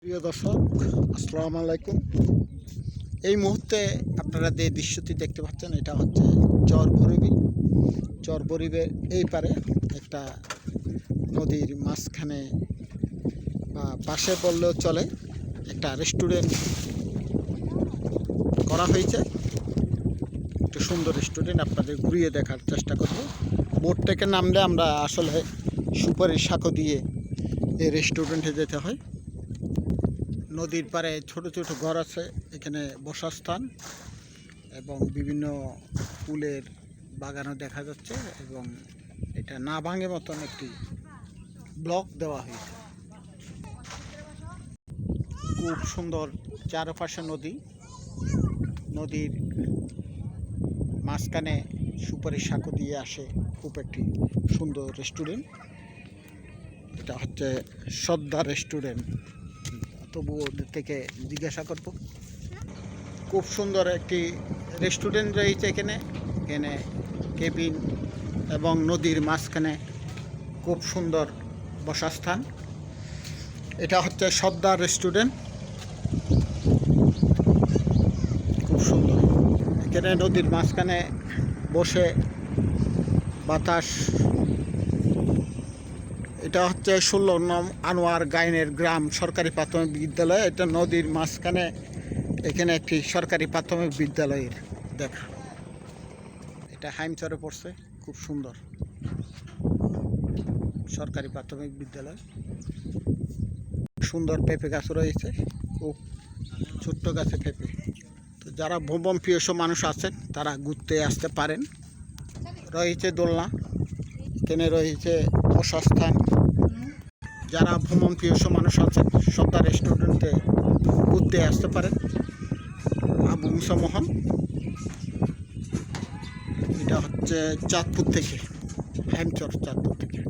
প্রিয় দর্শক, আসসালামু আলাইকুম। এই মুহূর্তে আপনারা যে দৃশ্যটি দেখতে পাচ্ছেন, এটা হচ্ছে চরবরিবের এই পারে একটা নদীর মাঝখানে বা পাশে বললেও চলে একটা রেস্টুরেন্ট করা হয়েছে। একটা সুন্দর রেস্টুরেন্ট আপনাদের ঘুরিয়ে দেখার চেষ্টা করব। বোট থেকে নামলে আমরা আসলে সুপারির সাঁকো দিয়ে এই রেস্টুরেন্টে যেতে হয়। নদীর পাড়ে ছোট ছোট ঘর আছে, এখানে বসার স্থান এবং বিভিন্ন ফুলের বাগানও দেখা যাচ্ছে এবং এটা না ভাঙে মতন একটি ব্লক দেওয়া হয়েছে। খুব সুন্দর চারপাশে নদীর মাঝখানে সুপারির সাঁকো দিয়ে আসে খুব একটি সুন্দর রেস্টুরেন্ট। এটা হচ্ছে সর্দার রেস্টুরেন্ট। তবু ওদের থেকে জিজ্ঞাসা করব। খুব সুন্দর একটি রেস্টুরেন্ট রয়েছে এখানে কেবিন এবং নদীর মাঝখানে খুব সুন্দর বসার স্থান। এটা হচ্ছে সর্দার রেস্টুরেন্ট। খুব সুন্দর, এখানে নদীর মাঝখানে বসে বাতাস। এটা হচ্ছে 16 নং আনোয়ার গাইনের গ্রাম সরকারি প্রাথমিক বিদ্যালয়। এটা নদীর মাঝখানে, এখানে একটি সরকারি প্রাথমিক বিদ্যালয়ের দেখা। এটা হাইমচরে পড়ছে, খুব সুন্দর সরকারি প্রাথমিক বিদ্যালয়। সুন্দর পেঁপে গাছ রয়েছে, খুব ছোট্ট গাছে পেঁপে। তো যারা ভ্রমণ প্রিয় মানুষ আছেন তারা ঘুরতে আসতে পারেন। রয়েছে দোলনা, এখানে রয়েছে বসার স্থান। যারা ভ্রমণ প্রিয় মানুষ আছেন সর্দার রেস্টুরেন্টে ঘুরতে আসতে পারেন। আবু মুসা মোহন, এটা হচ্ছে চাঁদপুর থেকে, হাইমচর চাঁদপুর থেকে।